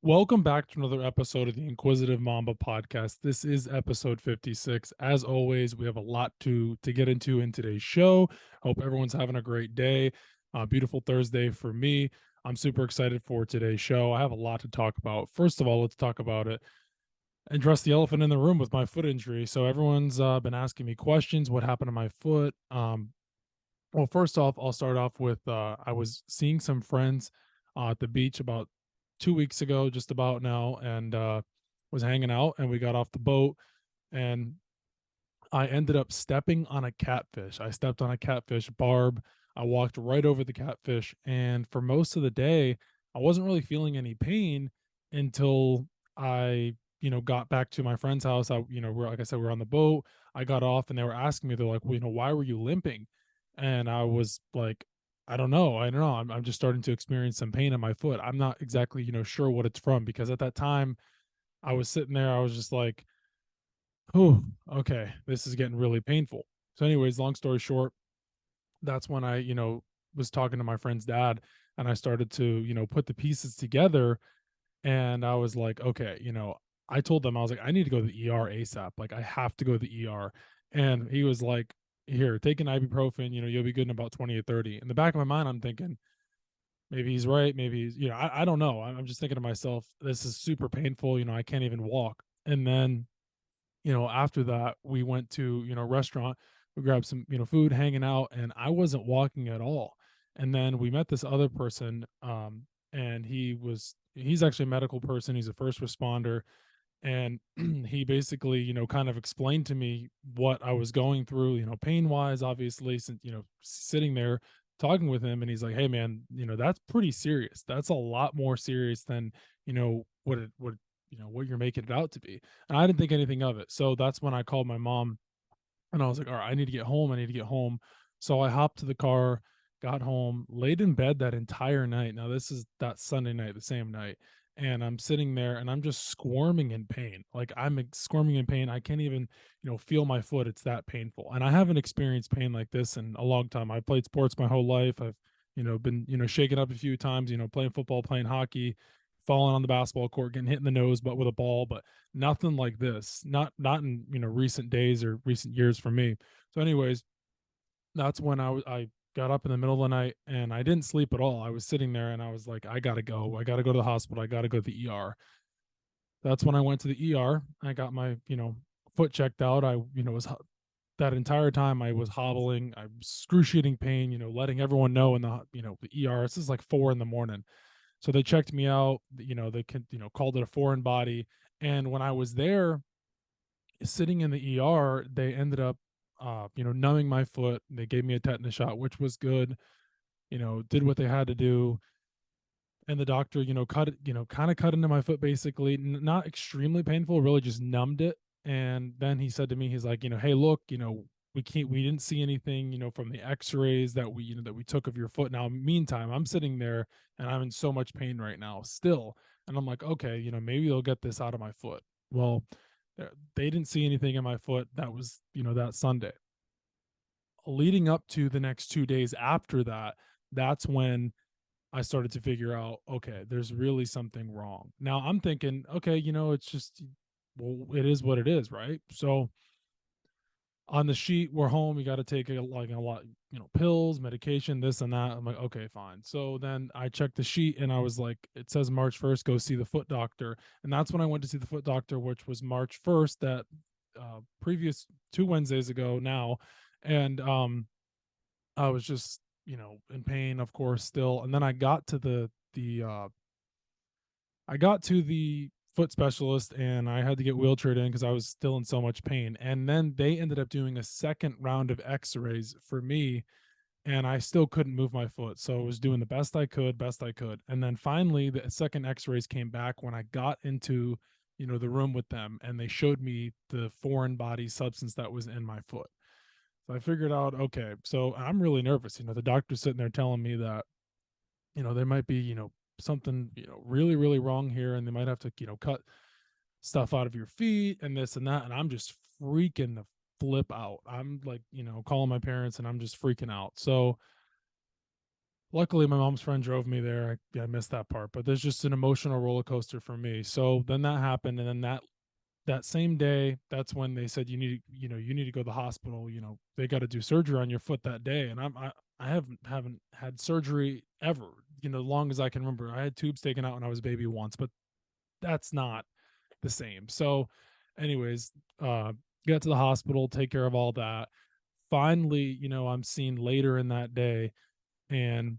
Welcome back to another episode of the Inquisitive Mamba podcast. This is episode 56. As always, we have a lot to get into in today's show. Hope everyone's having a great day. Beautiful Thursday for me. I'm super excited for today's show. I have a lot to talk about. First of all, let's talk about it. Address the elephant in the room with my foot injury. So everyone's been asking me questions. What happened to my foot? Well, first off, I'll start off with I was seeing some friends at the beach about 2 weeks ago, just about now, and was hanging out. And we got off the boat, and I ended up stepping on a catfish. I stepped on a catfish barb. I walked right over the catfish, and for most of the day, I wasn't really feeling any pain until I got back to my friend's house. We're like I said, we're on the boat. I got off, and they were asking me, they're like, well, why were you limping? And I was like, I don't know. I'm just starting to experience some pain in my foot. I'm not exactly, sure what it's from because at that time I was sitting there, I was just like, oh, okay, this is getting really painful. So, anyways, long story short, that's when I was talking to my friend's dad and I started to put the pieces together. And I was like, okay, I told them, I was like, I need to go to the ER ASAP. Like, I have to go to the ER. And he was like, here, take an ibuprofen, you'll be good in about 20 or 30. In the back of my mind, I'm thinking, maybe he's right. Maybe I don't know. I'm just thinking to myself, this is super painful. I can't even walk. And then after that, we went to, a restaurant, we grabbed some, food, hanging out, and I wasn't walking at all. And then we met this other person, and he's actually a medical person. He's a first responder. And he basically, kind of explained to me what I was going through, pain wise, obviously, since, sitting there talking with him. And he's like, hey, man, that's pretty serious. That's a lot more serious than, what you're making it out to be. And I didn't think anything of it. So that's when I called my mom and I was like, all right, I need to get home. I need to get home. So I hopped to the car, got home, laid in bed that entire night. Now, this is that Sunday night, the same night. And I'm sitting there and I'm just squirming in pain. Like squirming in pain. I can't even, feel my foot. It's that painful. And I haven't experienced pain like this in a long time. I played sports my whole life. I've, been, shaken up a few times, playing football, playing hockey, falling on the basketball court, getting hit in the nose, but with a ball, but nothing like this. Not in recent days or recent years for me. So, anyways, that's when I got up in the middle of the night and I didn't sleep at all. I was sitting there and I was like, I gotta go. I gotta go to the hospital. I gotta go to the ER. That's when I went to the ER. I got my foot checked out. I was that entire time I was hobbling. I excruciating pain. Letting everyone know in the ER. This is like 4 in the morning. So they checked me out, they could, called it a foreign body. And when I was there sitting in the ER, they ended up, numbing my foot. They gave me a tetanus shot, which was good, did what they had to do. And the doctor, cut it, kind of cut into my foot basically, not extremely painful, really just numbed it. And then he said to me, he's like, hey, look, we didn't see anything, from the x-rays that we took of your foot. Now, meantime, I'm sitting there and I'm in so much pain right now still. And I'm like, okay, maybe they'll get this out of my foot. Well, they didn't see anything in my foot. That was, that Sunday. Leading up to the next 2 days after that, that's when I started to figure out, okay, there's really something wrong. Now I'm thinking, okay, it's just, well, it is what it is, right? So on the sheet, we're home. You got to take like a lot, pills, medication, this and that. I'm like, okay, fine. So then I checked the sheet and I was like, it says March 1st, go see the foot doctor. And that's when I went to see the foot doctor, which was March 1st, that previous 2 Wednesdays ago now. And I was just, in pain, of course, still. And then I got to the foot specialist and I had to get wheelchaired in because I was still in so much pain. And then they ended up doing a second round of x-rays for me and I still couldn't move my foot. So I was doing the best I could, best I could. And then finally the second x-rays came back when I got into, the room with them and they showed me the foreign body substance that was in my foot. So I figured out, okay, so I'm really nervous. The doctor's sitting there telling me that, there might be, something, really, really wrong here. And they might have to, cut stuff out of your feet and this and that. And I'm just freaking the flip out. I'm like, calling my parents and I'm just freaking out. So luckily my mom's friend drove me there. I missed that part, but there's just an emotional roller coaster for me. So then that happened, and then that same day, that's when they said you need to go to the hospital. They got to do surgery on your foot that day, and I haven't had surgery ever. Long as I can remember. I had tubes taken out when I was a baby once, but that's not the same. So, anyways, get to the hospital, take care of all that. Finally, I'm seen later in that day, and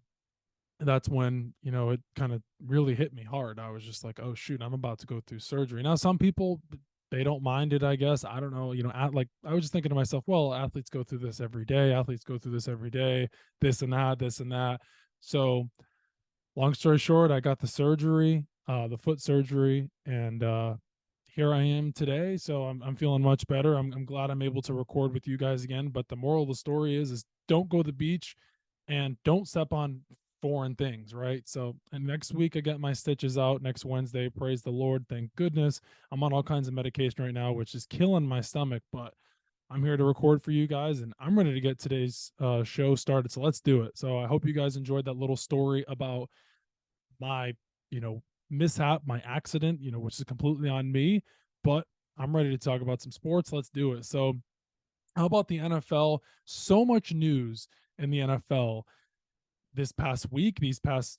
that's when it kind of really hit me hard. I was just like, oh shoot, I'm about to go through surgery. Now some people, they don't mind it, I guess. I don't know. Like, I was just thinking to myself, well, athletes go through this every day, this and that, so long story short, I got the surgery, the foot surgery, and here I am today. So I'm feeling much better. I'm glad I'm able to record with you guys again. But the moral of the story is don't go to the beach and don't step on foreign things, right? So, and next week I get my stitches out next Wednesday. Praise the Lord. Thank goodness. I'm on all kinds of medication right now, which is killing my stomach, but I'm here to record for you guys, and I'm ready to get today's show started. So let's do it. So I hope you guys enjoyed that little story about my, mishap, my accident, which is completely on me, but I'm ready to talk about some sports. Let's do it. So, how about the NFL? So much news in the NFL this past week, these past,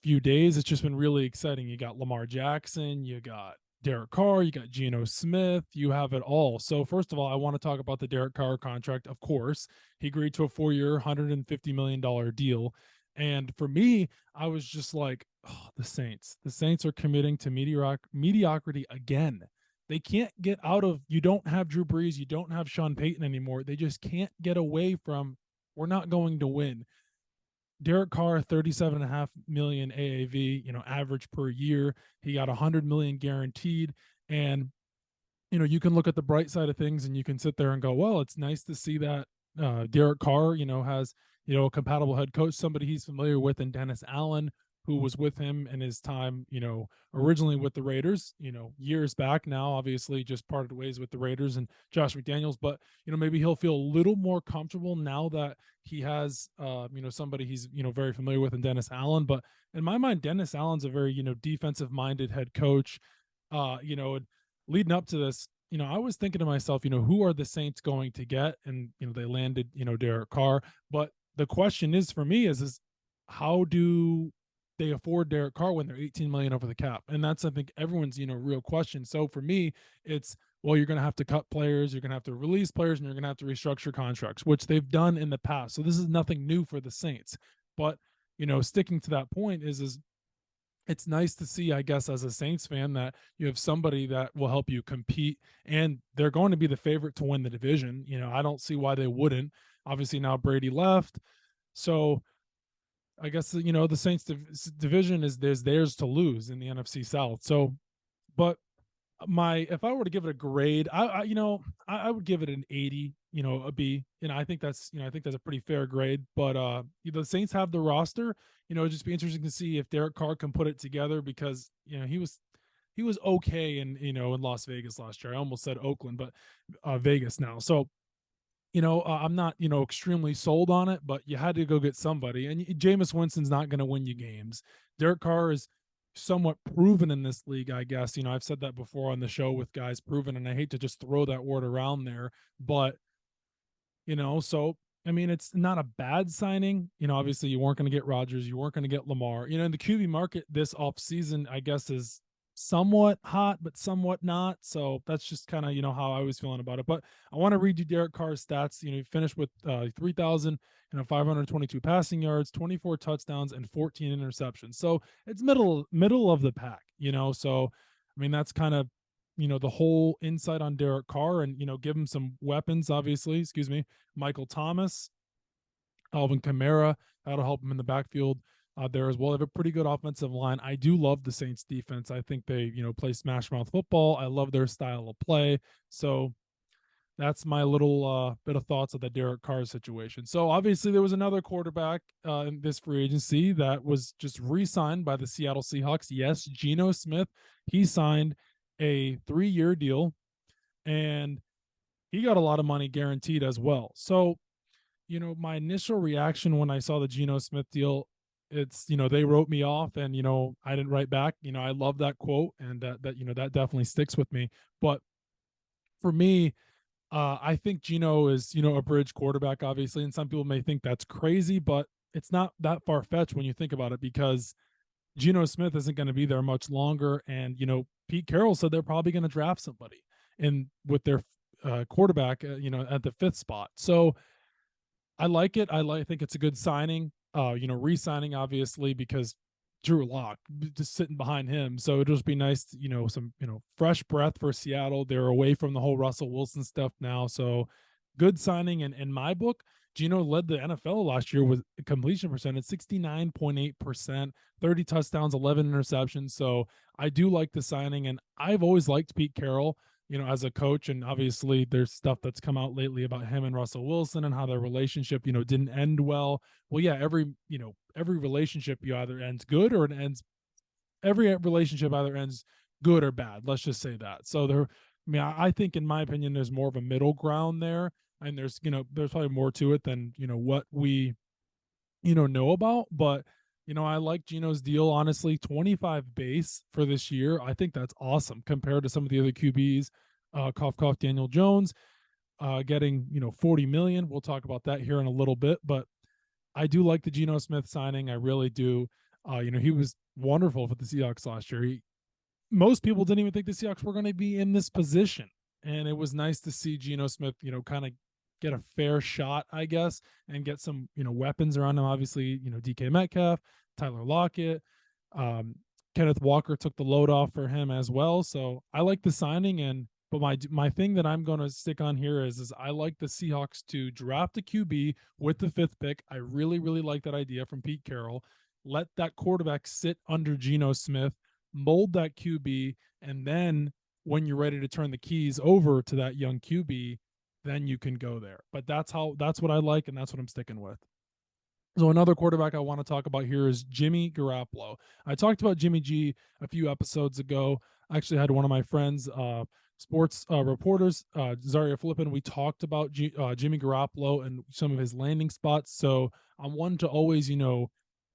few days. It's just been really exciting. You got Lamar Jackson, you got Derek Carr, you got Geno Smith, you have it all. So, first of all, I want to talk about the Derek Carr contract. Of course, he agreed to a 4-year, $150 million deal. And for me, I was just like, oh, the Saints. The Saints are committing to mediocrity again. They can't get out of, you don't have Drew Brees, you don't have Sean Payton anymore. They just can't get away from, we're not going to win. Derek Carr, 37.5 million AAV, average per year. He got 100 million guaranteed. And, you can look at the bright side of things and you can sit there and go, well, it's nice to see that Derek Carr, has, a compatible head coach, somebody he's familiar with, and Dennis Allen, who was with him in his time, originally with the Raiders, years back now, obviously just parted ways with the Raiders and Josh McDaniels. But, maybe he'll feel a little more comfortable now that he has, somebody he's, very familiar with in Dennis Allen. But in my mind, Dennis Allen's a very, defensive minded head coach. Leading up to this, I was thinking to myself, who are the Saints going to get? And, they landed, Derek Carr. But the question is for me is how do they afford Derek Carr when they're 18 million over the cap? And that's, I think, everyone's, real question. So for me, it's, well, you're going to have to cut players, you're going to have to release players, and you're going to have to restructure contracts, which they've done in the past. So this is nothing new for the Saints. But, sticking to that point is it's nice to see, I guess, as a Saints fan, that you have somebody that will help you compete, and they're going to be the favorite to win the division. I don't see why they wouldn't. Obviously now Brady left. So I guess, the Saints division is theirs to lose in the NFC South. So, but if I were to give it a grade, I would give it an 80, a B. I think that's, a pretty fair grade. But the Saints have the roster. It'd just be interesting to see if Derek Carr can put it together, because he was okay in Las Vegas last year. I almost said Oakland, but Vegas now. So I'm not, extremely sold on it, but you had to go get somebody. And Jameis Winston's not going to win you games. Derek Carr is somewhat proven in this league, I guess. I've said that before on the show with guys proven, and I hate to just throw that word around there, but, so, I mean, it's not a bad signing. Obviously you weren't going to get Rodgers, you weren't going to get Lamar. In the QB market this off season, I guess, is somewhat hot, but somewhat not. So that's just kind of, how I was feeling about it. But I want to read you Derek Carr's stats. He finished with 3,522 passing yards, 24 touchdowns, and 14 interceptions. So it's middle of the pack, So, I mean, that's kind of, the whole insight on Derek Carr, and, give him some weapons, obviously, Michael Thomas, Alvin Kamara, that'll help him in the backfield there as well. They have a pretty good offensive line. I do love the Saints defense. I think they, play smash mouth football. I love their style of play. So that's my little bit of thoughts of the Derek Carr situation. So obviously there was another quarterback in this free agency that was just re-signed by the Seattle Seahawks. Yes, Geno Smith. He signed a 3-year deal, and he got a lot of money guaranteed as well. So, my initial reaction when I saw the Geno Smith deal, it's, they wrote me off, and, I didn't write back. I love that quote, and that definitely sticks with me. But for me, I think Geno is, a bridge quarterback, obviously, and some people may think that's crazy, but it's not that far fetched when you think about it, because Geno Smith isn't going to be there much longer, and Pete Carroll said they're probably going to draft somebody in with their quarterback, at the fifth spot. So I like it. Think it's a good signing. Re-signing, obviously, because Drew Lock just sitting behind him. So it'll just be nice, some fresh breath for Seattle. They're away from the whole Russell Wilson stuff now. So good signing. And in my book, Geno led the NFL last year with completion percentage 69.8%, 30 touchdowns, 11 interceptions. So I do like the signing, and I've always liked Pete Carroll, as a coach. And obviously there's stuff that's come out lately about him and Russell Wilson and how their relationship, didn't end well. Well, yeah, every relationship you either ends good or it ends every relationship either ends good or bad. Let's just say that. So I think, in my opinion, there's more of a middle ground there. And there's probably more to it than, what we, know about. But, I like Geno's deal, honestly. 25 base for this year. I think that's awesome compared to some of the other QBs. Cough, cough, Daniel Jones, getting, 40 million. We'll talk about that here in a little bit. But I do like the Geno Smith signing. I really do. He was wonderful for the Seahawks last year. Most people didn't even think the Seahawks were going to be in this position. And it was nice to see Geno Smith, kind of get a fair shot, I guess, and get some, weapons around him. Obviously, DK Metcalf, Tyler Lockett, Kenneth Walker took the load off for him as well. So I like the signing. But my thing that I'm going to stick on here is I like the Seahawks to draft a QB with the fifth pick. I really, really like that idea from Pete Carroll. Let that quarterback sit under Geno Smith, mold that QB, and then when you're ready to turn the keys over to that young QB, then you can go there. But that's what I like, and that's what I'm sticking with. So another quarterback I want to talk about here is Jimmy Garoppolo. I talked about Jimmy G a few episodes ago. I actually had one of my friends, sports reporters, Zaria Flippin. We talked about Jimmy Garoppolo and some of his landing spots. So I'm one to always,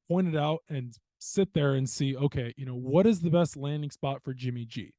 point it out and sit there and see, okay, what is the best landing spot for Jimmy G?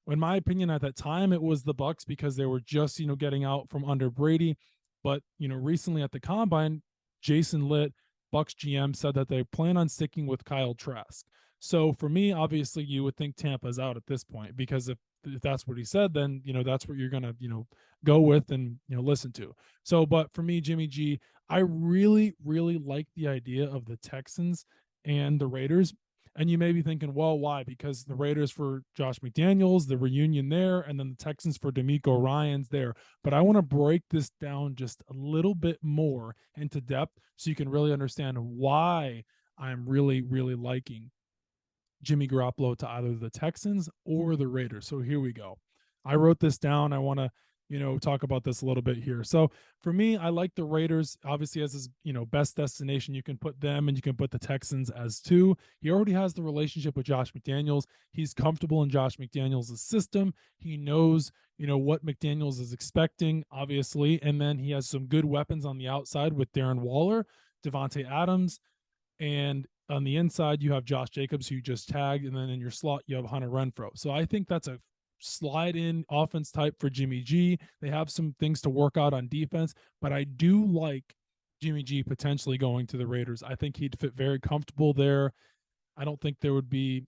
In my opinion, at that time, it was the Bucs, because they were just, getting out from under Brady. But, recently at the combine, Jason Litt, Bucs GM, said that they plan on sticking with Kyle Trask. So for me, obviously, you would think Tampa's out at this point, because if that's what he said, then, that's what you're going to, go with and, listen to. So, but for me, Jimmy G, I really, really like the idea of the Texans and the Raiders. And you may be thinking, well, why? Because the Raiders for Josh McDaniels, the reunion there, and then the Texans for DeMeco Ryans there. But I want to break this down just a little bit more into depth so you can really understand why I'm really, really liking Jimmy Garoppolo to either the Texans or the Raiders. So here we go. I wrote this down. I want to, talk about this a little bit here. So for me, I like the Raiders, obviously, as his, best destination. You can put them, and you can put the Texans as two. He already has the relationship with Josh McDaniels. He's comfortable in Josh McDaniels' system. He knows, what McDaniels is expecting, obviously. And then he has some good weapons on the outside with Darren Waller, Devontae Adams, and on the inside, you have Josh Jacobs, who you just tagged, and then in your slot, you have Hunter Renfrow. So I think that's a slide in offense type for Jimmy G. They have some things to work out on defense, but I do like Jimmy G potentially going to the Raiders. I think he'd fit very comfortable there. I don't think there would be,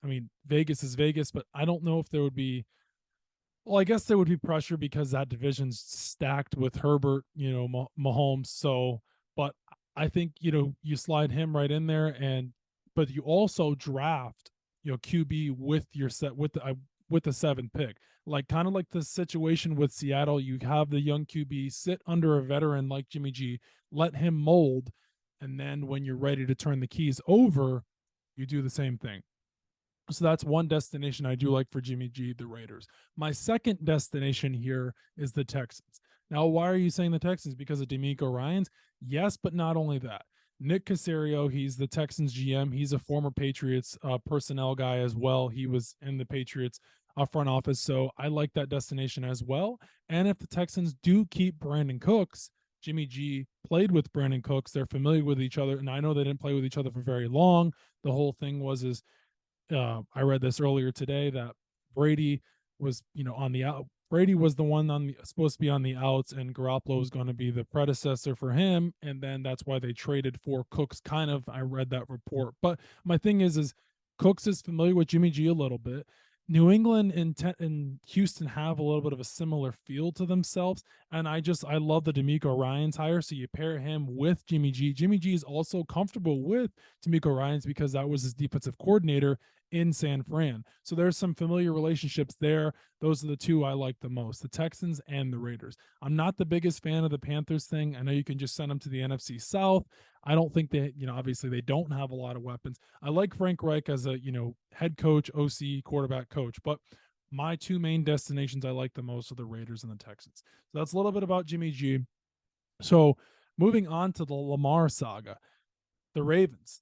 Vegas is Vegas, but I don't know if there would be, well, I guess there would be pressure because that division's stacked with Herbert, Mahomes. So, but I think, you slide him right in there, but you also draft, QB with your set with the seventh pick, like kind of like the situation with Seattle. You have the young QB sit under a veteran like Jimmy G, let him mold, and then when you're ready to turn the keys over, you do the same thing. So that's one destination I do like for Jimmy G, the Raiders. My second destination here is the Texans. Now, why are you saying the Texans? Because of DeMeco Ryans? Yes, but not only that. Nick Caserio, he's the Texans GM. He's a former Patriots personnel guy as well. He was in the Patriots front office. So I like that destination as well. And if the Texans do keep Brandon Cooks, Jimmy G played with Brandon Cooks. They're familiar with each other, and I know they didn't play with each other for very long. The whole thing was is I read this earlier today that Brady was, on the out. Brady was the one supposed to be on the outs, and Garoppolo was going to be the predecessor for him, and then that's why they traded for Cooks. Kind of, I read that report, but my thing is Cooks is familiar with Jimmy G a little bit. New England and Houston have a little bit of a similar feel to themselves, and I love the D'Amico Ryans hire. So you pair him with Jimmy G. Jimmy G is also comfortable with D'Amico Ryans because that was his defensive coordinator in San Fran. So there's some familiar relationships there. Those are the two I like the most, the Texans and the Raiders. I'm not the biggest fan of the Panthers thing. I know you can just send them to the NFC South. I don't think they, obviously they don't have a lot of weapons. I like Frank Reich as a, head coach, OC, quarterback coach, but my two main destinations I like the most are the Raiders and the Texans. So that's a little bit about Jimmy G. So moving on to the Lamar saga. The Ravens.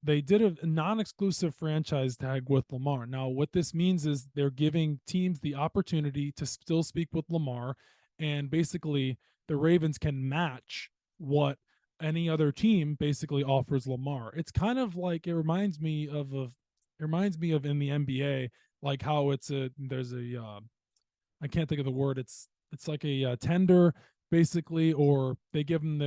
They did a non-exclusive franchise tag with Lamar. Now, what this means is they're giving teams the opportunity to still speak with Lamar, and basically the Ravens can match what any other team basically offers Lamar. It's kind of like it reminds me of in the NBA, like how there's a I can't think of the word. It's like a tender basically, or they give them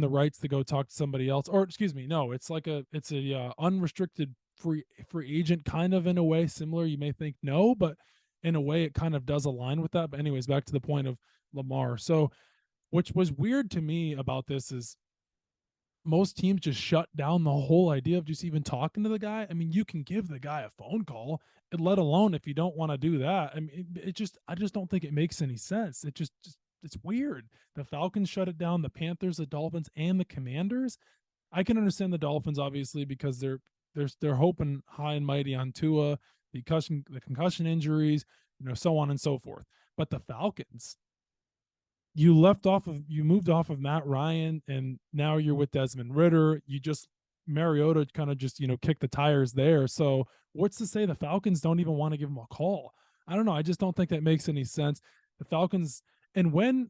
the rights to go talk to somebody else, or excuse me, no, it's a unrestricted free agent, kind of, in a way similar. You may think no, but in a way it kind of does align with that. But anyways, back to the point of Lamar. So which was weird to me about this is most teams just shut down the whole idea of just even talking to the guy. I mean, you can give the guy a phone call, let alone if you don't want to do that. I mean, I just don't think it makes any sense. Just it's weird. The Falcons shut it down, the Panthers, the Dolphins, and the Commanders. I can understand the Dolphins obviously because they're hoping high and mighty on Tua, the concussion injuries, so on and so forth. But the Falcons, you moved off of Matt Ryan, and now you're with Desmond Ridder. Mariota kind of just, kicked the tires there. So what's to say the Falcons don't even want to give him a call? I don't know. I just don't think that makes any sense. The Falcons, and when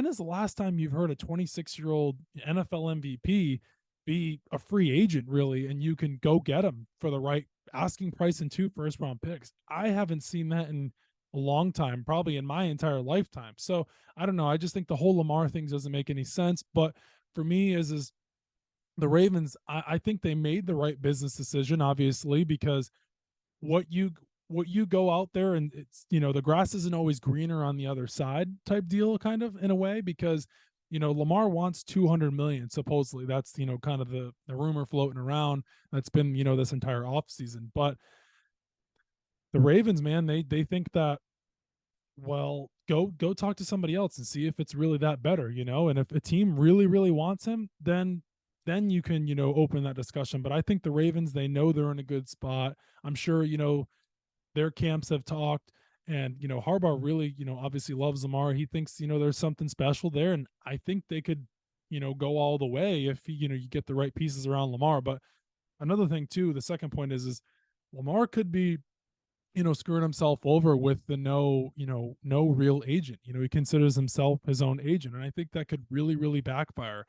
is the last time you've heard a 26-year-old NFL MVP be a free agent, really, and you can go get him for the right asking price and 2 first-round picks? I haven't seen that in a long time, probably in my entire lifetime. So I don't know. I just think the whole Lamar thing doesn't make any sense. But for me, is the Ravens, I think they made the right business decision, obviously, because what you go out there and it's, the grass isn't always greener on the other side type deal, kind of, in a way, because Lamar wants 200 million supposedly. That's kind of the rumor floating around that's been this entire offseason. But the Ravens, man, they think that, well, go talk to somebody else and see if it's really that better, and if a team really really wants him, then you can open that discussion. But I think the Ravens, they know they're in a good spot. I'm sure their camps have talked, and Harbaugh really obviously loves Lamar. He thinks there's something special there, and I think they could go all the way if you get the right pieces around Lamar. But another thing too, the second point is Lamar could be screwing himself over with the no real agent. He considers himself his own agent, and I think that could really really backfire,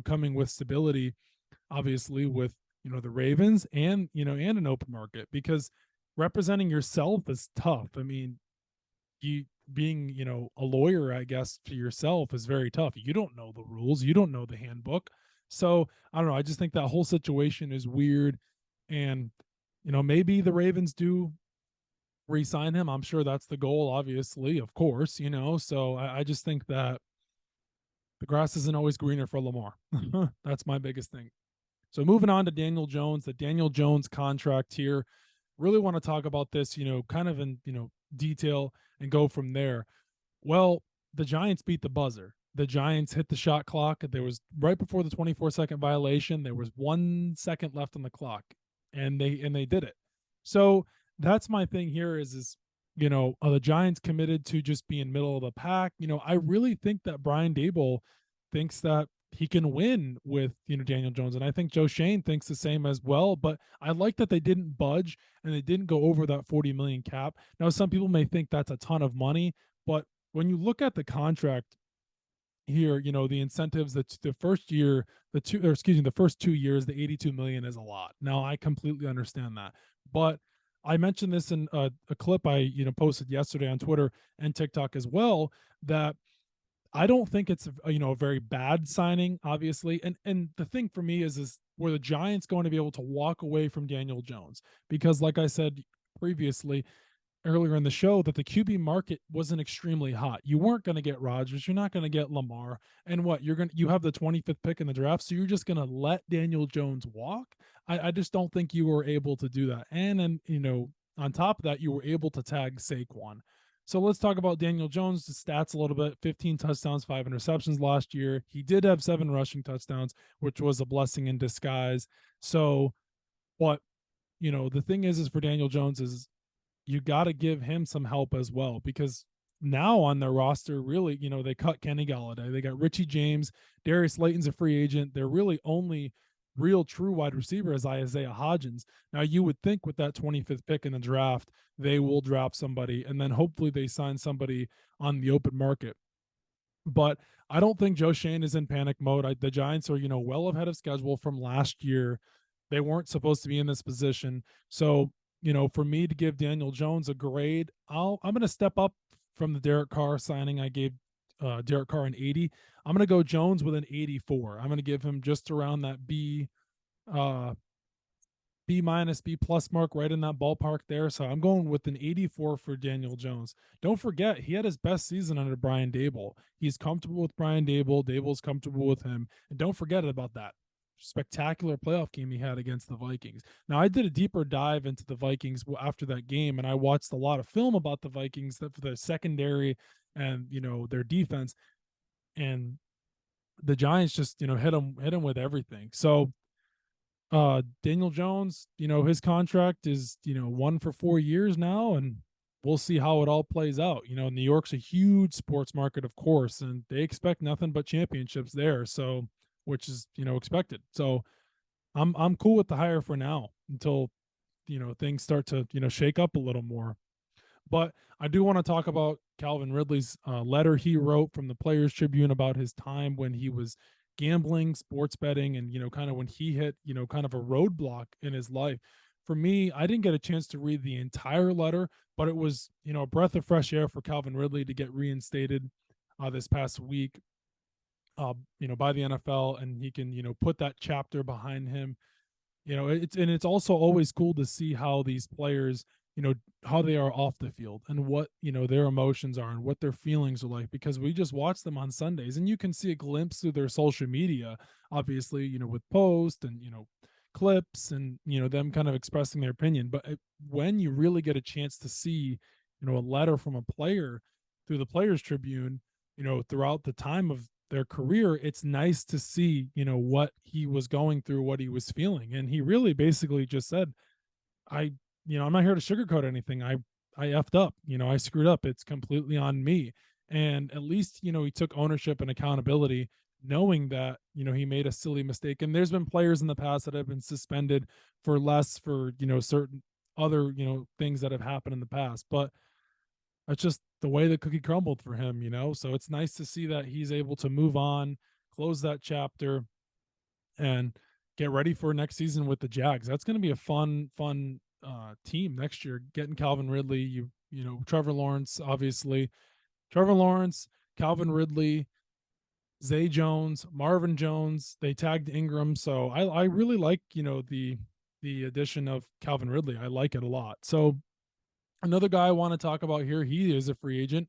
coming with stability, obviously, with the Ravens, and and an open market, because representing yourself is tough. I mean, you being a lawyer, I guess, to yourself is very tough. You don't know the rules, you don't know the handbook. So I don't know, I just think that whole situation is weird. And maybe the Ravens do re-sign him. I'm sure that's the goal, obviously, of course, so I just think that the grass isn't always greener for Lamar. That's my biggest thing. So moving on to Daniel Jones, the Daniel Jones contract here. Really want to talk about this, kind of in, detail, and go from there. Well, the Giants beat the buzzer. The Giants hit the shot clock. There was, right before the 24-second violation, there was 1 second left on the clock, and they did it. So that's my thing here is are the Giants committed to just being middle of the pack? I really think that Brian Daboll thinks that he can win with Daniel Jones, and I think Joe Shane thinks the same as well. But I like that they didn't budge and they didn't go over that 40 million cap. Now, some people may think that's a ton of money, but when you look at the contract, here, the incentives, that the first year, the first 2 years, the 82 million is a lot. Now I completely understand that. But I mentioned this in a clip I, posted yesterday on Twitter and TikTok as well, that I don't think it's a very bad signing, obviously. And the thing for me is were the Giants going to be able to walk away from Daniel Jones? Because like I said previously, earlier in the show, that the QB market wasn't extremely hot. You weren't going to get Rodgers, you're not going to get Lamar, and what you have the 25th pick in the draft, so you're just going to let Daniel Jones walk. I just don't think you were able to do that. And then on top of that, you were able to tag Saquon. So let's talk about Daniel Jones' stats a little bit. 15 touchdowns, 5 interceptions last year. He did have 7 rushing touchdowns, which was a blessing in disguise. So, what the thing is for Daniel Jones is you got to give him some help as well, because now on their roster, really, they cut Kenny Galladay. They got Richie James. Darius Slayton's a free agent. They're really only real true wide receiver is Isaiah Hodgins. Now, you would think with that 25th pick in the draft, they will draft somebody, and then hopefully they sign somebody on the open market. But I don't think Joe Shane is in panic mode. The Giants are, well ahead of schedule from last year. They weren't supposed to be in this position. So, for me to give Daniel Jones a grade, I'm going to step up from the Derek Carr signing. I gave Derek Carr an 80. I'm going to go Jones with an 84. I'm going to give him just around that B minus, B plus mark, right in that ballpark there. So I'm going with an 84 for Daniel Jones. Don't forget, he had his best season under Brian Daboll. He's comfortable with Brian Daboll. Daboll's comfortable with him. And don't forget about that spectacular playoff game he had against the Vikings. Now, I did a deeper dive into the Vikings after that game, and I watched a lot of film about the Vikings, for the secondary and, their defense. And the Giants just, hit him with everything. So, Daniel Jones, his contract is, 1 for 4 years now, and we'll see how it all plays out. New York's a huge sports market, of course, and they expect nothing but championships there. So, which is, expected. So I'm cool with the hire for now until, things start to, shake up a little more. But I do want to talk about Calvin Ridley's letter he wrote from the Players Tribune about his time when he was gambling, sports betting, and, kind of when he hit, kind of a roadblock in his life. For me, I didn't get a chance to read the entire letter, but it was, a breath of fresh air for Calvin Ridley to get reinstated this past week, by the NFL, and he can, put that chapter behind him. It's also always cool to see how these players, how they are off the field and what, their emotions are and what their feelings are like, because we just watch them on Sundays and you can see a glimpse through their social media, obviously, with posts and, clips and, them kind of expressing their opinion. But when you really get a chance to see, a letter from a player through the Players Tribune, throughout the time of their career, it's nice to see, what he was going through, what he was feeling. And he really basically just said, I'm not here to sugarcoat anything. I effed up, I screwed up. It's completely on me. And at least, he took ownership and accountability, knowing that, he made a silly mistake. And there's been players in the past that have been suspended for less for, certain other, things that have happened in the past. But that's just the way the cookie crumbled for him, So it's nice to see that he's able to move on, close that chapter, and get ready for next season with the Jags. That's going to be a fun team next year. Getting Calvin Ridley, Trevor Lawrence, obviously, Trevor Lawrence, Calvin Ridley, Zay Jones, Marvin Jones. They tagged Ingram, so I really like the addition of Calvin Ridley. I like it a lot. So another guy I want to talk about here, he is a free agent.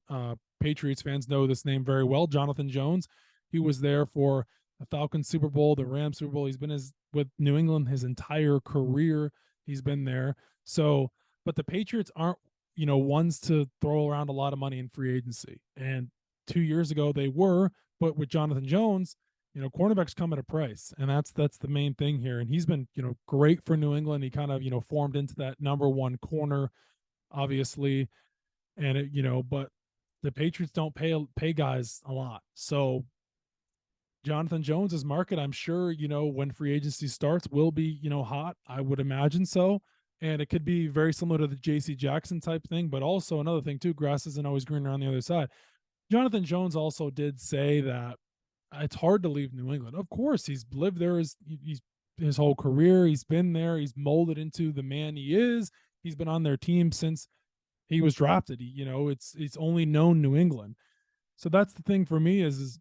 Patriots fans know this name very well, Jonathan Jones. He was there for the Falcons Super Bowl, the Rams Super Bowl. He's been with New England his entire career. He's been there. So, but the Patriots aren't, ones to throw around a lot of money in free agency. And 2 years ago they were, but with Jonathan Jones, cornerbacks come at a price, and that's the main thing here. And he's been, great for New England. He kind of, formed into that number one corner, obviously, and but the Patriots don't pay guys a lot. So Jonathan Jones's market, I'm sure, when free agency starts, will be, hot. I would imagine so. And it could be very similar to the JC Jackson type thing, but also another thing too, grass isn't always greener on the other side. Jonathan Jones also did say that, it's hard to leave New England. Of course, he's lived there his whole career. He's been there. He's molded into the man he is. He's been on their team since he was drafted. It's only known New England. So that's the thing for me is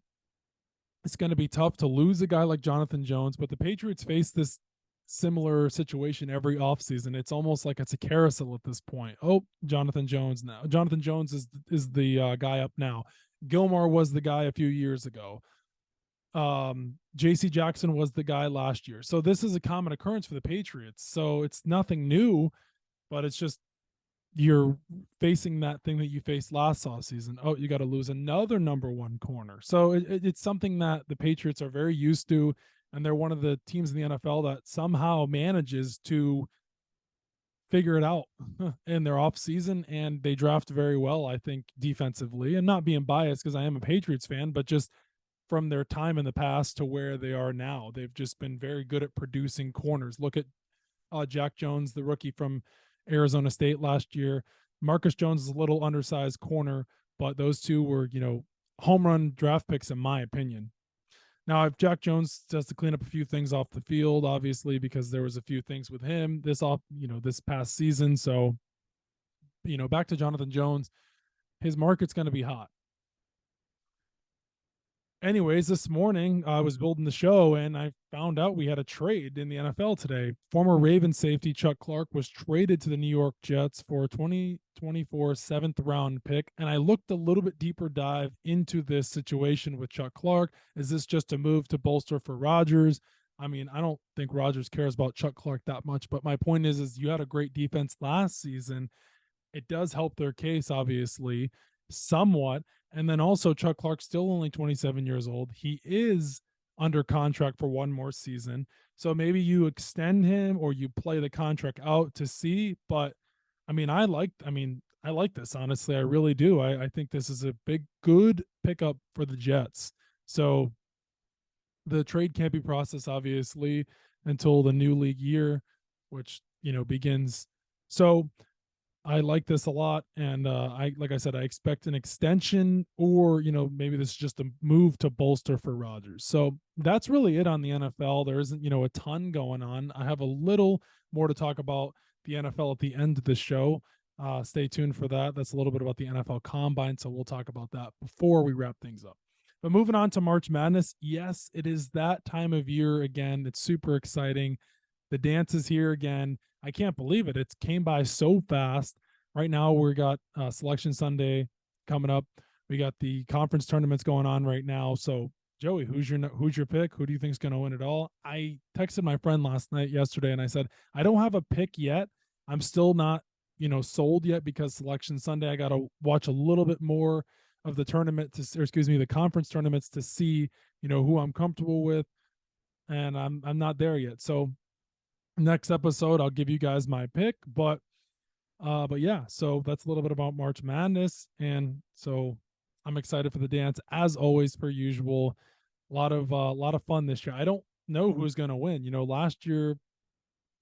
it's going to be tough to lose a guy like Jonathan Jones, but the Patriots face this similar situation every offseason. It's almost like it's a carousel at this point. Oh, Jonathan Jones now. Jonathan Jones is the guy up now. Gilmore was the guy a few years ago. JC Jackson was the guy last year. So this is a common occurrence for the Patriots. So it's nothing new, but it's just you're facing that thing that you faced last offseason. Oh, you got to lose another number one corner. So it's something that the Patriots are very used to, and they're one of the teams in the NFL that somehow manages to figure it out in their offseason, and they draft very well, I think, defensively. And not being biased because I am a Patriots fan, but just from their time in the past to where they are now, they've just been very good at producing corners. Look at Jack Jones, the rookie from Arizona State last year. Marcus Jones is a little undersized corner, but those two were, home run draft picks in my opinion. Now, if Jack Jones has to clean up a few things off the field, obviously, because there was a few things with him this past season. So, back to Jonathan Jones, his market's going to be hot. Anyways, this morning I was building the show and I found out we had a trade in the NFL today. Former Ravens safety Chuck Clark was traded to the New York Jets for a 2024 seventh round pick. And I looked a little bit deeper dive into this situation with Chuck Clark. Is this just a move to bolster for Rodgers? I mean, I don't think Rodgers cares about Chuck Clark that much, but my point is you had a great defense last season. It does help their case, obviously, somewhat. And then also Chuck Clark's still only 27 years old. He is under contract for one more season. So maybe you extend him or you play the contract out to see. But I like this, honestly. I really do. I think this is a good pickup for the Jets. So the trade can't be processed, obviously, until the new league year, which, begins. So I like this a lot, and like I said, I expect an extension, or maybe this is just a move to bolster for Rodgers. So that's really it on the NFL. There isn't a ton going on. I have a little more to talk about the NFL at the end of the show. Stay tuned for that. That's a little bit about the NFL Combine, so we'll talk about that before we wrap things up. But moving on to March Madness, yes, it is that time of year again. It's super exciting. The dance is here again. I can't believe it. It came by so fast. Right now, we got Selection Sunday coming up. We got the conference tournaments going on right now. So, Joey, who's your pick? Who do you think is going to win it all? I texted my friend yesterday, and I said I don't have a pick yet. I'm still not sold yet because Selection Sunday. I got to watch a little bit more of the tournament the conference tournaments to see who I'm comfortable with, and I'm not there yet. So next episode I'll give you guys my pick, but yeah, so that's a little bit about March Madness, and so I'm excited for the dance as always, per usual. A lot of fun this year. I don't know who's going to win. Last year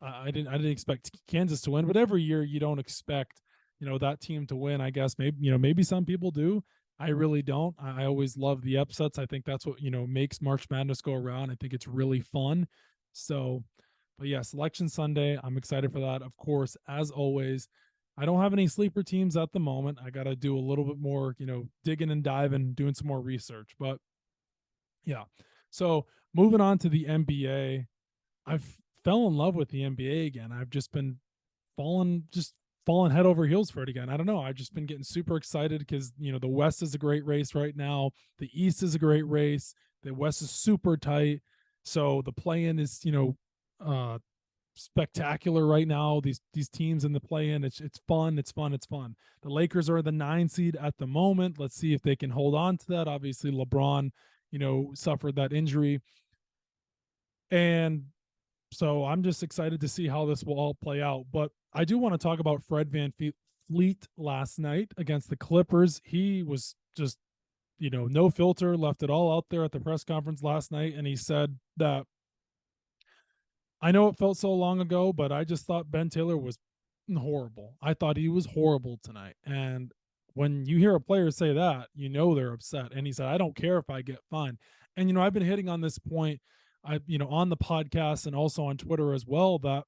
I didn't expect Kansas to win, but every year you don't expect that team to win. I guess maybe some people do. I really don't. I always love the upsets. I think that's what makes March Madness go around. I think it's really fun. So, but yeah, Selection Sunday. I'm excited for that. Of course, as always, I don't have any sleeper teams at the moment. I got to do a little bit more, digging and diving, doing some more research. But yeah, so moving on to the NBA, I've fell in love with the NBA again. I've just been falling head over heels for it again. I don't know. I've just been getting super excited because the West is a great race right now. The East is a great race. The West is super tight. So the play-in is spectacular right now. These teams in the play-in, it's fun. The Lakers are the 9 seed at the moment. Let's see if they can hold on to that. Obviously, LeBron, suffered that injury, and so I'm just excited to see how this will all play out. But I do want to talk about Fred VanVleet last night against the Clippers. He was just, no filter, left it all out there at the press conference last night. And he said that, I know it felt so long ago, but I just thought Ben Taylor was horrible. I thought he was horrible tonight. And when you hear a player say that, they're upset. And he said, I don't care if I get fined. And, I've been hitting on this point, on the podcast and also on Twitter as well, that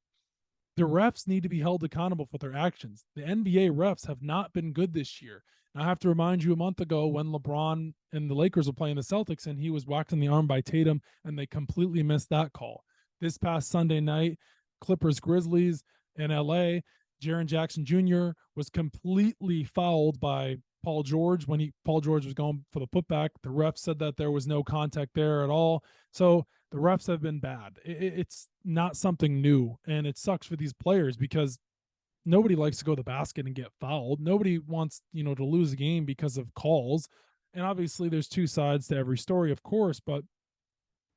the refs need to be held accountable for their actions. The NBA refs have not been good this year. And I have to remind you, a month ago when LeBron and the Lakers were playing the Celtics and he was whacked in the arm by Tatum and they completely missed that call. This past Sunday night, Clippers Grizzlies in LA, Jaren Jackson Jr. was completely fouled by Paul George when Paul George was going for the putback. The ref said that there was no contact there at all. So the refs have been bad. It's not something new, and it sucks for these players because nobody likes to go to the basket and get fouled. Nobody wants, to lose a game because of calls. And obviously there's two sides to every story, of course, but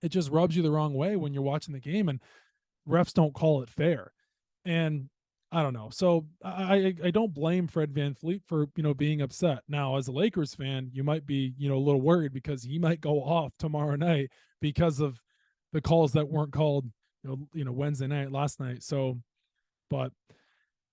it just rubs you the wrong way when you're watching the game and refs don't call it fair. And I don't know. So I don't blame Fred VanVleet for, being upset. Now, as a Lakers fan, you might be, a little worried because he might go off tomorrow night because of the calls that weren't called, Wednesday night, last night. So, but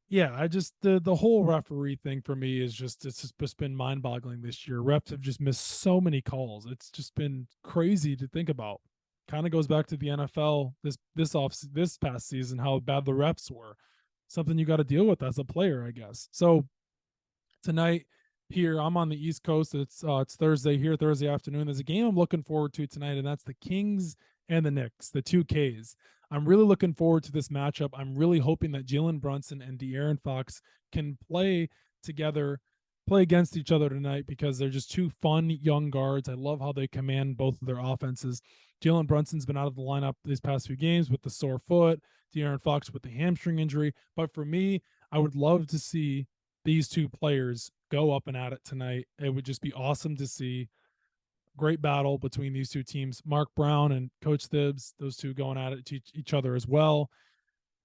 yeah, I just the whole referee thing for me is it's just been mind boggling this year. Refs have just missed so many calls. It's just been crazy to think about. Kind of goes back to the NFL this past season, how bad the refs were. Something you got to deal with as a player, I guess. So tonight here, I'm on the East Coast. It's Thursday here, Thursday afternoon. There's a game I'm looking forward to tonight, and that's the Kings and the Knicks, the two Ks. I'm really looking forward to this matchup. I'm really hoping that Jalen Brunson and De'Aaron Fox can play together, play against each other tonight because they're just two fun young guards. I love how they command both of their offenses. Jalen Brunson's been out of the lineup these past few games with the sore foot, De'Aaron Fox with the hamstring injury. But for me, I would love to see these two players go up and at it tonight. It would just be awesome to see. Great battle between these two teams. Mark Brown and Coach Thibs, those two going at it to each other as well.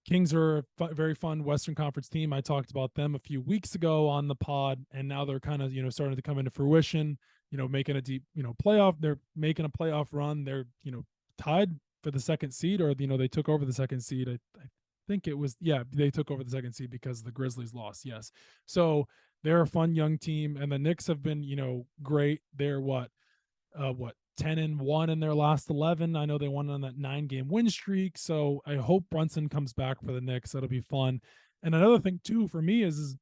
Kings are a very fun Western Conference team. I talked about them a few weeks ago on the pod, and now they're kind of, starting to come into fruition, making a deep, playoff. They're making a playoff run. They're, tied for the second seed, or, they took over the second seed. I think it was, yeah, they took over the second seed because the Grizzlies lost. Yes. So they're a fun young team, and the Knicks have been, great. They're what 10-1 in their last 11. I know they won on that 9-game win streak. So I hope Brunson comes back for the Knicks. That'll be fun. And another thing too for me is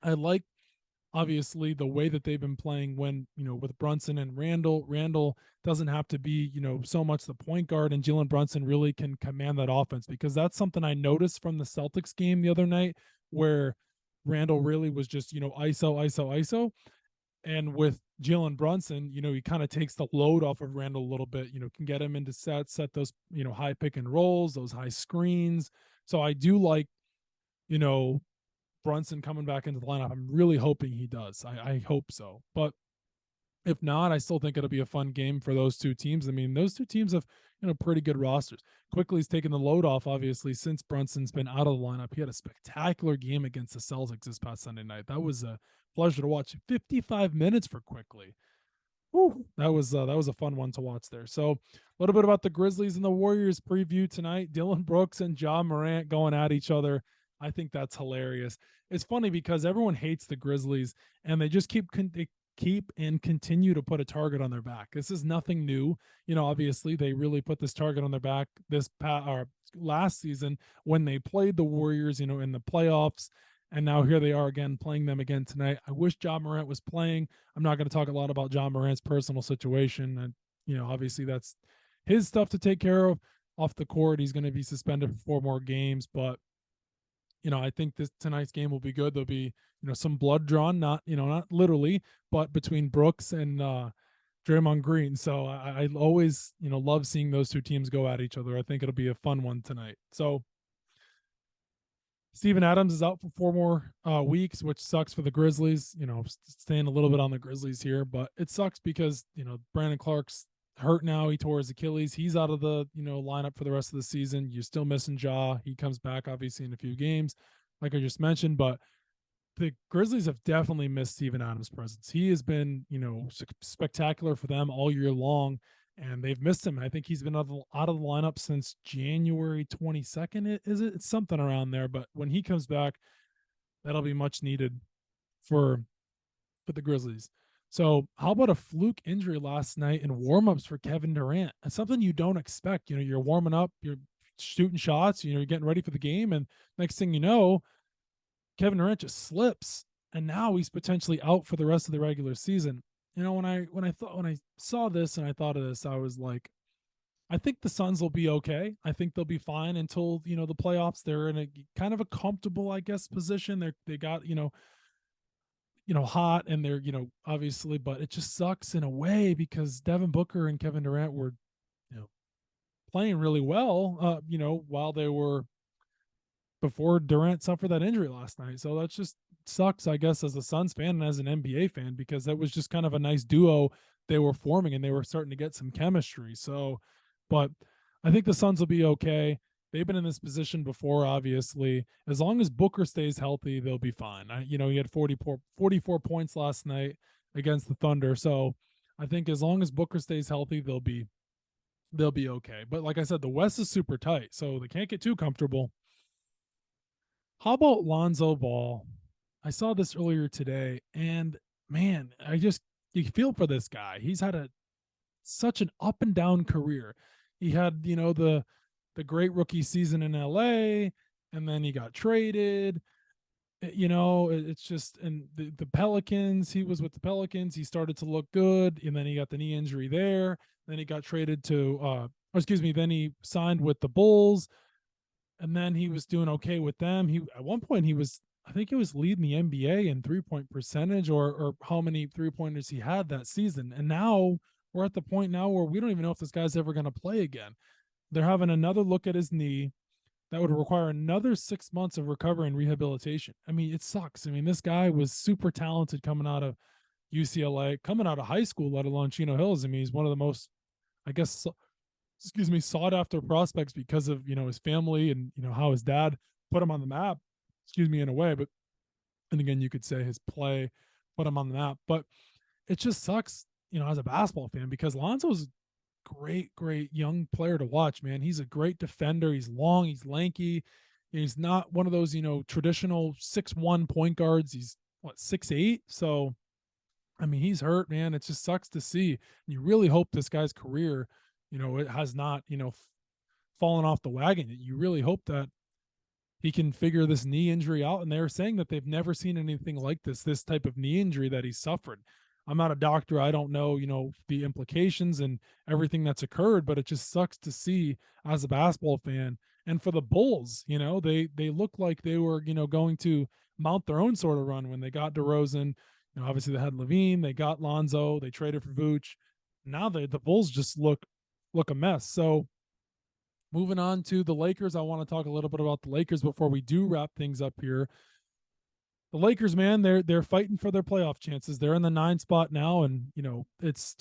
I like obviously the way that they've been playing when, with Brunson and Randall. Randall doesn't have to be, so much the point guard, and Jalen Brunson really can command that offense, because that's something I noticed from the Celtics game the other night where Randall really was just, ISO, ISO, ISO. And with Jalen Brunson, he kind of takes the load off of Randall a little bit, can get him into set those, high pick and rolls, those high screens. So I do like, Brunson coming back into the lineup. I'm really hoping he does. I hope so. But if not, I still think it'll be a fun game for those two teams. I mean, those two teams have, pretty good rosters. Quickly's taken the load off, obviously, since Brunson's been out of the lineup. He had a spectacular game against the Celtics this past Sunday night. That was a pleasure to watch. 55 minutes for Quickly. Whew, that was a fun one to watch there. So a little bit about the Grizzlies and the Warriors preview tonight. Dylan Brooks and Ja Morant going at each other. I think that's hilarious. It's funny because everyone hates the Grizzlies and they just keep and continue to put a target on their back. This is nothing new. Obviously they really put this target on their back last season when they played the Warriors, in the playoffs. And now here they are again, playing them again tonight. I wish Ja Morant was playing. I'm not going to talk a lot about Ja Morant's personal situation. And, obviously that's his stuff to take care of off the court. He's going to be suspended for 4 more games. But, I think tonight's game will be good. There'll be, some blood drawn, not literally, but between Brooks and Draymond Green. So I always, love seeing those two teams go at each other. I think it'll be a fun one tonight. So Steven Adams is out for 4 more weeks, which sucks for the Grizzlies. Staying a little bit on the Grizzlies here, but it sucks because, Brandon Clark's hurt now. He tore his Achilles. He's out of the, lineup for the rest of the season. You're still missing Ja. He comes back obviously in a few games, like I just mentioned, but the Grizzlies have definitely missed Steven Adams' presence. He has been, spectacular for them all year long, and they've missed him. I think he's been out of the lineup since January 22nd. Is it? It's something around there. But when he comes back, that'll be much needed for the Grizzlies. So how about a fluke injury last night in warmups for Kevin Durant? It's something you don't expect. You're warming up, you're shooting shots, you're getting ready for the game, and next thing you know, Kevin Durant just slips, and now he's potentially out for the rest of the regular season. When I saw this and I thought of this, I was like, I think the Suns will be okay. I think they'll be fine until the playoffs. They're in a kind of a comfortable, I guess, position. They got hot, and they're obviously, but it just sucks in a way because Devin Booker and Kevin Durant were you know playing really well. While they were before Durant suffered that injury last night. So that just sucks, I guess, as a Suns fan and as an NBA fan, because that was just kind of a nice duo they were forming and they were starting to get some chemistry. So, but I think the Suns will be okay. They've been in this position before, obviously. As long as Booker stays healthy, they'll be fine. He had 44 points last night against the Thunder. So I think as long as Booker stays healthy, they'll be okay. But like I said, the West is super tight, so they can't get too comfortable. How about Lonzo Ball? I saw this earlier today, and man, you feel for this guy. He's had such an up and down career. He had the great rookie season in LA, and then he got traded. It's just, and the Pelicans. He was with the Pelicans. He started to look good, and then he got the knee injury there. Then he got traded to, excuse me. Then he signed with the Bulls, and then he was doing okay with them. He at one point I think he was leading the NBA in 3-point percentage, or how many 3-pointers he had that season. And now we're at the point now where we don't even know if this guy's ever going to play again. They're having another look at his knee that would require another 6 months of recovery and rehabilitation. I mean, it sucks. I mean, this guy was super talented coming out of UCLA, coming out of high school, let alone Chino Hills. I mean, he's one of the most, I guess, sought after prospects because of his family and how his dad put him on the map. In a way, but and again, you could say his play put him on the map. But it just sucks, as a basketball fan, because Lonzo's a great young player to watch. Man, he's a great defender. He's long, he's lanky. He's not one of those traditional 6'1" point guards. He's 6'8". So I mean, he's hurt, man. It just sucks to see. And you really hope this guy's career, it has not, fallen off the wagon. You really hope that he can figure this knee injury out. And they're saying that they've never seen anything like this type of knee injury that he suffered. I'm not a doctor. I don't know, the implications and everything that's occurred, but it just sucks to see as a basketball fan. And for the Bulls, they look like they were, going to mount their own sort of run when they got DeRozan. Obviously they had Levine, they got Lonzo, they traded for Vooch. Now the Bulls just look a mess. So moving on to the Lakers, I want to talk a little bit about the Lakers before we do wrap things up here. The Lakers, man, they're fighting for their playoff chances. They're in the 9 spot now, and it's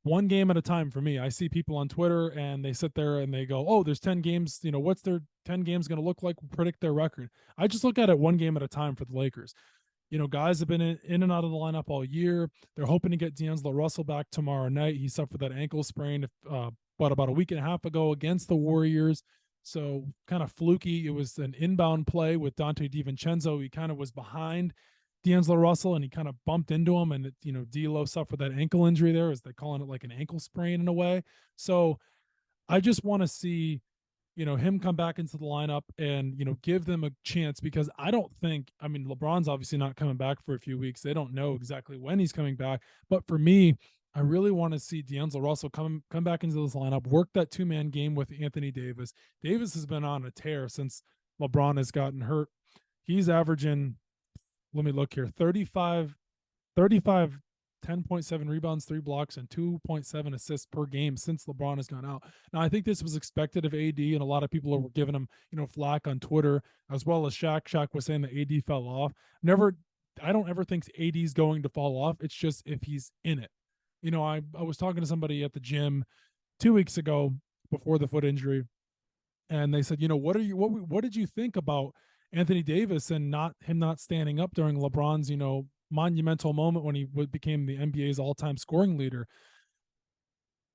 one game at a time for me. I see people on Twitter and they sit there and they go, "Oh, there's 10 games. What's their 10 games going to look like? Predict their record." I just look at it one game at a time for the Lakers. Guys have been in and out of the lineup all year. They're hoping to get D'Angelo Russell back tomorrow night. He suffered that ankle sprain, about a week and a half ago against the Warriors. So kind of fluky. It was an inbound play with Dante DiVincenzo. He kind of was behind D'Angelo Russell and he kind of bumped into him. And, D'Lo suffered that ankle injury there, as they're calling it, like an ankle sprain in a way. So I just want to see, him come back into the lineup and, give them a chance, because I mean, LeBron's obviously not coming back for a few weeks. They don't know exactly when he's coming back. But for me, I really want to see D'Angelo Russell come back into this lineup, work that 2-man game with Anthony Davis. Davis has been on a tear since LeBron has gotten hurt. He's averaging, let me look here, 35, 10.7 rebounds, 3 blocks, and 2.7 assists per game since LeBron has gone out. Now, I think this was expected of AD, and a lot of people were giving him, flack on Twitter, as well as Shaq. Shaq was saying that AD fell off. I don't ever think AD's going to fall off. It's just if he's in it. I was talking to somebody at the gym 2 weeks ago before the foot injury, and they said, what did you think about Anthony Davis and not standing up during LeBron's, monumental moment when he became the NBA's all-time scoring leader?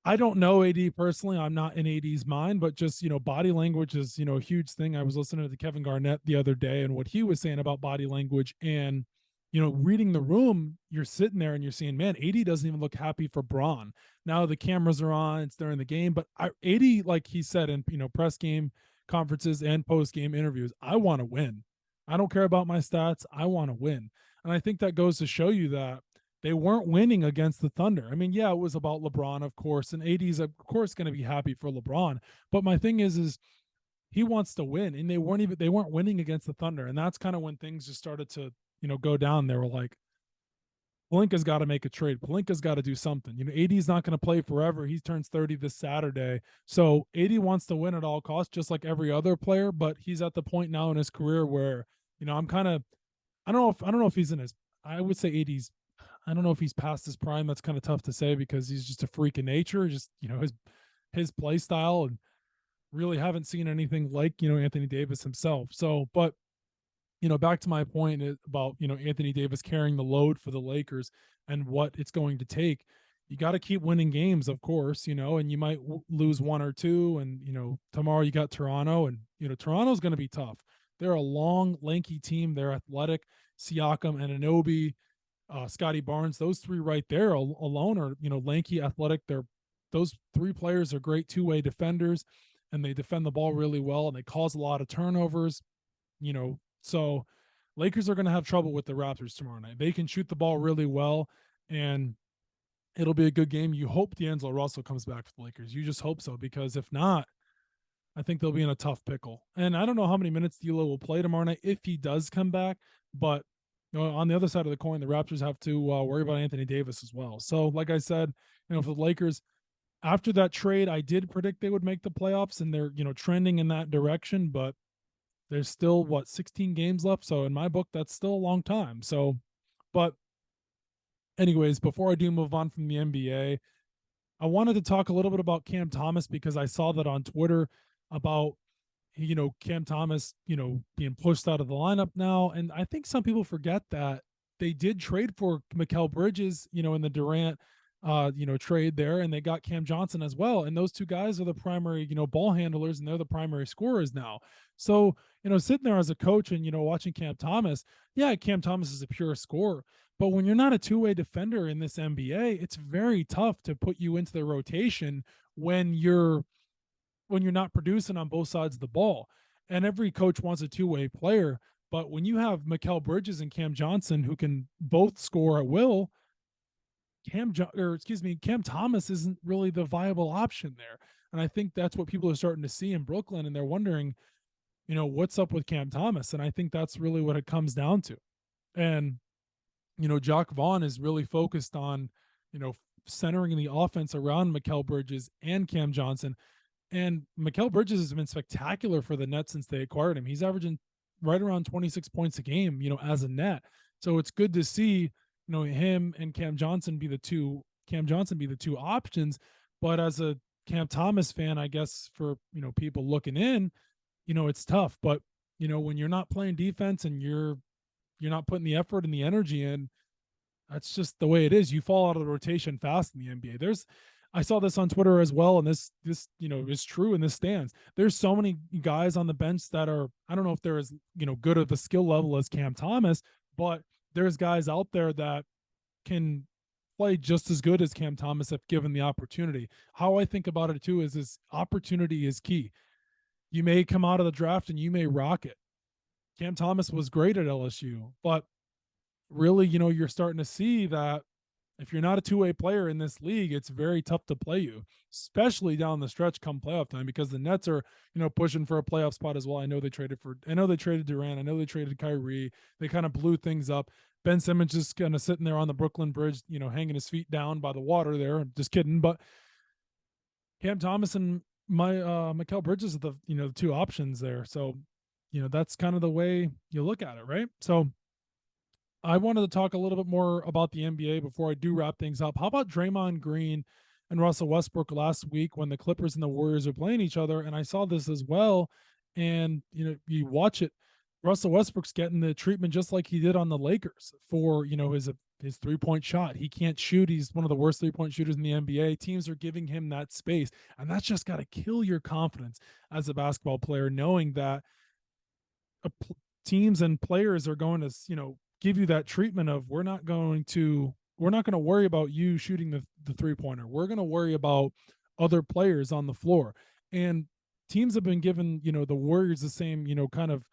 I don't know AD personally. I'm not in AD's mind, but just, body language is, a huge thing. I was listening to Kevin Garnett the other day and what he was saying about body language, and reading the room, you're sitting there and you're seeing, man, AD doesn't even look happy for Braun. Now the cameras are on, it's during the game, but AD, like he said in press game conferences and post game interviews, I want to win. I don't care about my stats. I want to win. And I think that goes to show you that they weren't winning against the Thunder. I mean, yeah, it was about LeBron, of course, and AD's of course going to be happy for LeBron. But my thing is he wants to win, and they weren't winning against the Thunder, and that's kind of when things just started to go down. They were like, Pelinka's got to make a trade. Pelinka's got to do something. AD's not going to play forever. He turns 30 this Saturday. So AD wants to win at all costs, just like every other player, but he's at the point now in his career where, I'm kind of, I don't know if he's in his, I would say AD's, I don't know if he's past his prime. That's kind of tough to say because he's just a freak of nature, just, his play style, and really haven't seen anything like, Anthony Davis himself. So, but back to my point about, Anthony Davis carrying the load for the Lakers and what it's going to take. You got to keep winning games, of course, and you might lose one or two. And, tomorrow you got Toronto, and, Toronto's going to be tough. They're a long, lanky team. They're athletic. Siakam and Anunoby, Scotty Barnes, those three right there alone are, lanky, athletic. Those three players are great two-way defenders, and they defend the ball really well, and they cause a lot of turnovers, so Lakers are going to have trouble with the Raptors tomorrow night. They can shoot the ball really well, and it'll be a good game. You hope D'Angelo Russell comes back for the Lakers. You just hope so, because if not, I think they'll be in a tough pickle. And I don't know how many minutes D'Lo will play tomorrow night if he does come back, but on the other side of the coin, the Raptors have to worry about Anthony Davis as well. So, like I said, for the Lakers, after that trade, I did predict they would make the playoffs, and they're trending in that direction, but there's still 16 games left. So in my book, that's still a long time. So, but anyways, before I do move on from the NBA, I wanted to talk a little bit about Cam Thomas, because I saw that on Twitter about, Cam Thomas, being pushed out of the lineup now. And I think some people forget that they did trade for Mikal Bridges, in the Durant, trade there, and they got Cam Johnson as well. And those two guys are the primary, ball handlers, and they're the primary scorers now. So, sitting there as a coach and, watching Cam Thomas, yeah, Cam Thomas is a pure scorer. But when you're not a two-way defender in this NBA, it's very tough to put you into the rotation when you're not producing on both sides of the ball. And every coach wants a two-way player. But when you have Mikal Bridges and Cam Johnson who can both score at will, Cam Thomas isn't really the viable option there. And I think that's what people are starting to see in Brooklyn, and they're wondering, what's up with Cam Thomas? And I think that's really what it comes down to. And, Jacque Vaughn is really focused on, centering the offense around Mikal Bridges and Cam Johnson. And Mikal Bridges has been spectacular for the Nets since they acquired him. He's averaging right around 26 points a game, as a net. So it's good to see, him and Cam Johnson be the two options. But as a Cam Thomas fan, I guess for, people looking in, it's tough. But, when you're not playing defense and you're not putting the effort and the energy in, that's just the way it is. You fall out of the rotation fast in the NBA. I saw this on Twitter as well, and this is true, and this stands. There's so many guys on the bench that are, I don't know if they're as good of a skill level as Cam Thomas, but there's guys out there that can play just as good as Cam Thomas if given the opportunity. How I think about it too is opportunity is key. You may come out of the draft and you may rock it. Cam Thomas was great at LSU, but really, you're starting to see that if you're not a two-way player in this league, it's very tough to play you, especially down the stretch come playoff time, because the Nets are, pushing for a playoff spot as well. I know they traded Durant. I know they traded Kyrie. They kind of blew things up. Ben Simmons just kind of sitting there on the Brooklyn Bridge, hanging his feet down by the water there. Just kidding. But Cam Thomas and Mikal Bridges are the two options there. So, that's kind of the way you look at it, right? So I wanted to talk a little bit more about the NBA before I do wrap things up. How about Draymond Green and Russell Westbrook last week when the Clippers and the Warriors were playing each other? And I saw this as well. And, you watch it, Russell Westbrook's getting the treatment just like he did on the Lakers for, his three-point shot. He can't shoot. He's one of the worst three-point shooters in the NBA. Teams are giving him that space. And that's just got to kill your confidence as a basketball player, knowing that teams and players are going to, give you that treatment of we're not going to worry about you shooting the 3-pointer. We're going to worry about other players on the floor. And teams have been given, the Warriors the same, kind of,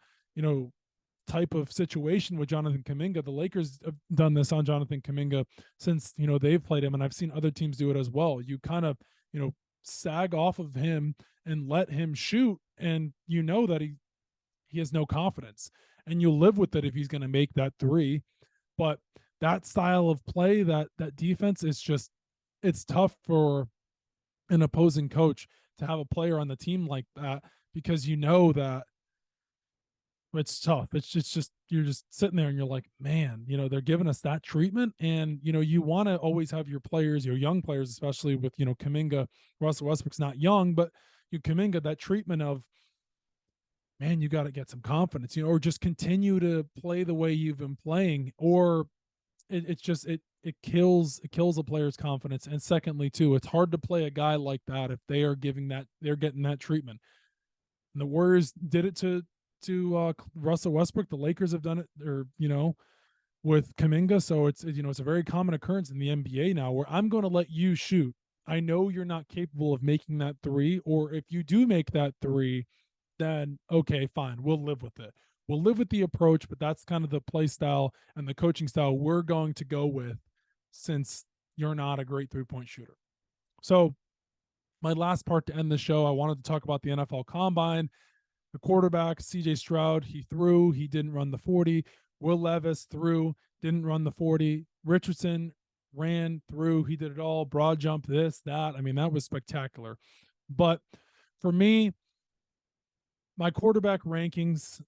type of situation with Jonathan Kuminga. The Lakers have done this on Jonathan Kuminga since, they've played him, and I've seen other teams do it as well. You kind of, sag off of him and let him shoot, and that he has no confidence, and you'll live with it if he's going to make that three. But that style of play, that defense, is just, it's tough for an opposing coach to have a player on the team like that, because that it's tough. It's just you're just sitting there and you're like, man, they're giving us that treatment. And you want to always have your players, your young players, especially with Kuminga. Russell Westbrook's not young, but Kuminga, that treatment of, man, you got to get some confidence, or just continue to play the way you've been playing, or it kills a player's confidence. And secondly, too, it's hard to play a guy like that if they're getting that treatment. And the Warriors did it to Russell Westbrook. The Lakers have done it, or with Kuminga. So it's a very common occurrence in the NBA now, where I'm going to let you shoot. I know you're not capable of making that three, or if you do make that three, then okay, fine, we'll live with it. We'll live with the approach, but that's kind of the play style and the coaching style we're going to go with, since you're not a great 3-point shooter. So my last part to end the show, I wanted to talk about the NFL Combine. The quarterback, CJ Stroud, he threw, he didn't run the 40. Will Levis threw, didn't run the 40. Richardson ran, threw, he did it all. Broad jump, this, that. I mean, that was spectacular. But for me, my quarterback rankings,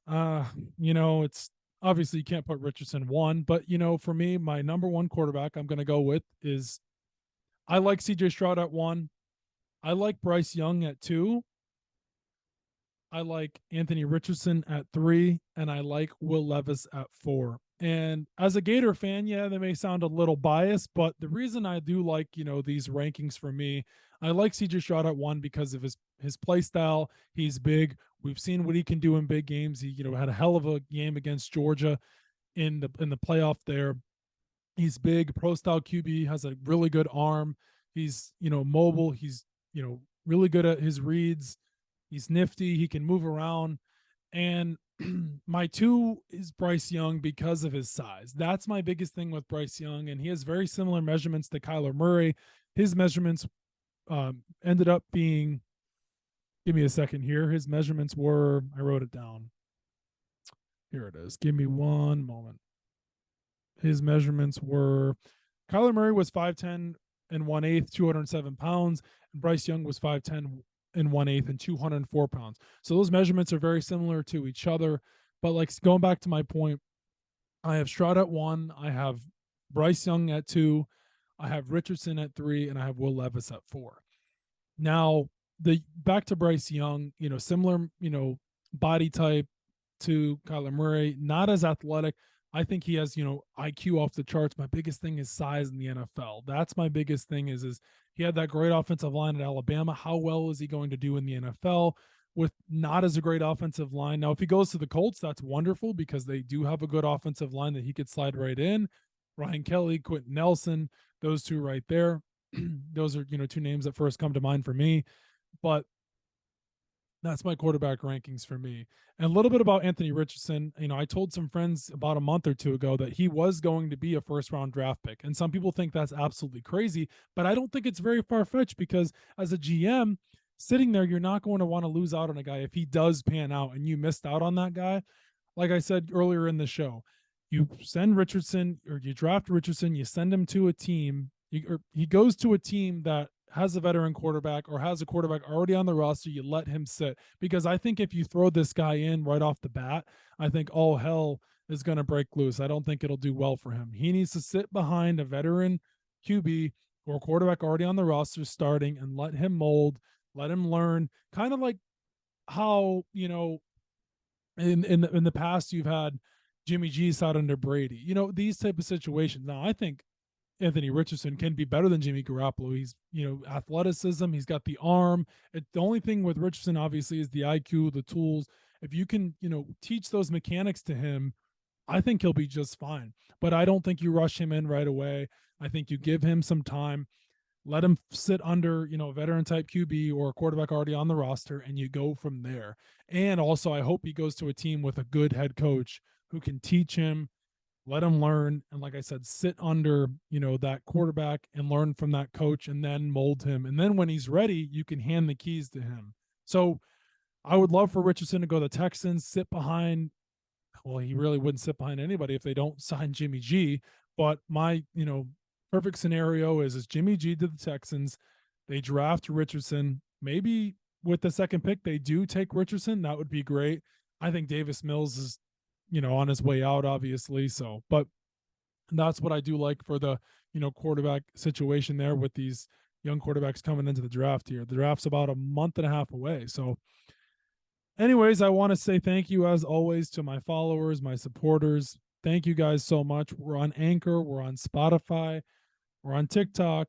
it's obviously you can't put Richardson 1, but for me, my number 1 quarterback I'm going to go with is, I like CJ Stroud at 1. I like Bryce Young at 2. I like Anthony Richardson at 3, and I like Will Levis at 4. And as a Gator fan, yeah, they may sound a little biased, but the reason I do like, these rankings for me, I like CJ Stroud at 1 because of his play style. He's big. We've seen what he can do in big games. He, had a hell of a game against Georgia in the playoff there. He's big, pro style QB, has a really good arm. He's, mobile. He's, really good at his reads. He's nifty. He can move around. And my 2 is Bryce Young because of his size. That's my biggest thing with Bryce Young. And he has very similar measurements to Kyler Murray. His measurements ended up being, give me a second here. His measurements were, I wrote it down. Here it is. Give me one moment. His measurements were, Kyler Murray was 5'10" and 1/8, 207 pounds. And Bryce Young was 5'10" and 1/8 and 204 pounds. So those measurements are very similar to each other. But like going back to my point, I have Stroud at 1, I have Bryce Young at 2, I have Richardson at 3, and I have Will Levis at 4. Now, the back to Bryce Young, similar, body type to Kyler Murray, not as athletic. I think he has, IQ off the charts. My biggest thing is size in the NFL. That's my biggest thing is he had that great offensive line at Alabama. How well is he going to do in the NFL with not as a great offensive line? Now, if he goes to the Colts, that's wonderful because they do have a good offensive line that he could slide right in. Ryan Kelly, Quentin Nelson, those two right there. Those are, 2 names that first come to mind for me. But that's my quarterback rankings for me. And a little bit about Anthony Richardson. I told some friends about a month or 2 ago that he was going to be a first-round draft pick. And some people think that's absolutely crazy, but I don't think it's very far-fetched because as a GM, sitting there, you're not going to want to lose out on a guy if he does pan out and you missed out on that guy. Like I said earlier in the show, you send Richardson or you draft Richardson, you send him to a team, or he goes to a team that has a veteran quarterback or has a quarterback already on the roster, you let him sit. Because I think if you throw this guy in right off the bat, I think all hell is going to break loose. I don't think it'll do well for him. He needs to sit behind a veteran QB or a quarterback already on the roster starting and let him mold, let him learn, kind of like how, in the past you've had JimmyG sat under Brady, these type of situations. Now, I think Anthony Richardson can be better than Jimmy Garoppolo. He's, athleticism. He's got the arm. The only thing with Richardson, obviously, is the IQ, the tools. If you can, teach those mechanics to him, I think he'll be just fine. But I don't think you rush him in right away. I think you give him some time, let him sit under, a veteran type QB or a quarterback already on the roster, and you go from there. And also, I hope he goes to a team with a good head coach who can teach him, let him learn, and like I said, sit under, that quarterback and learn from that coach and then mold him. And then when he's ready, you can hand the keys to him. So I would love for Richardson to go to the Texans, sit behind. Well, he really wouldn't sit behind anybody if they don't sign Jimmy G. But my, perfect scenario is Jimmy G to the Texans. They draft Richardson. Maybe with the second pick, they do take Richardson. That would be great. I think Davis Mills is, on his way out, obviously. So, but that's what I do like for the, quarterback situation there with these young quarterbacks coming into the draft here. The draft's about a month and a half away. So, anyways, I want to say thank you as always to my followers, my supporters. Thank you guys so much. We're on Anchor, we're on Spotify, we're on TikTok.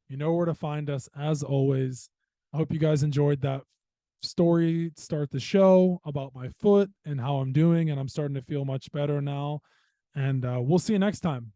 You know where to find us as always. I hope you guys enjoyed that story to start the show about my foot and how I'm doing. And I'm starting to feel much better now. And we'll see you next time.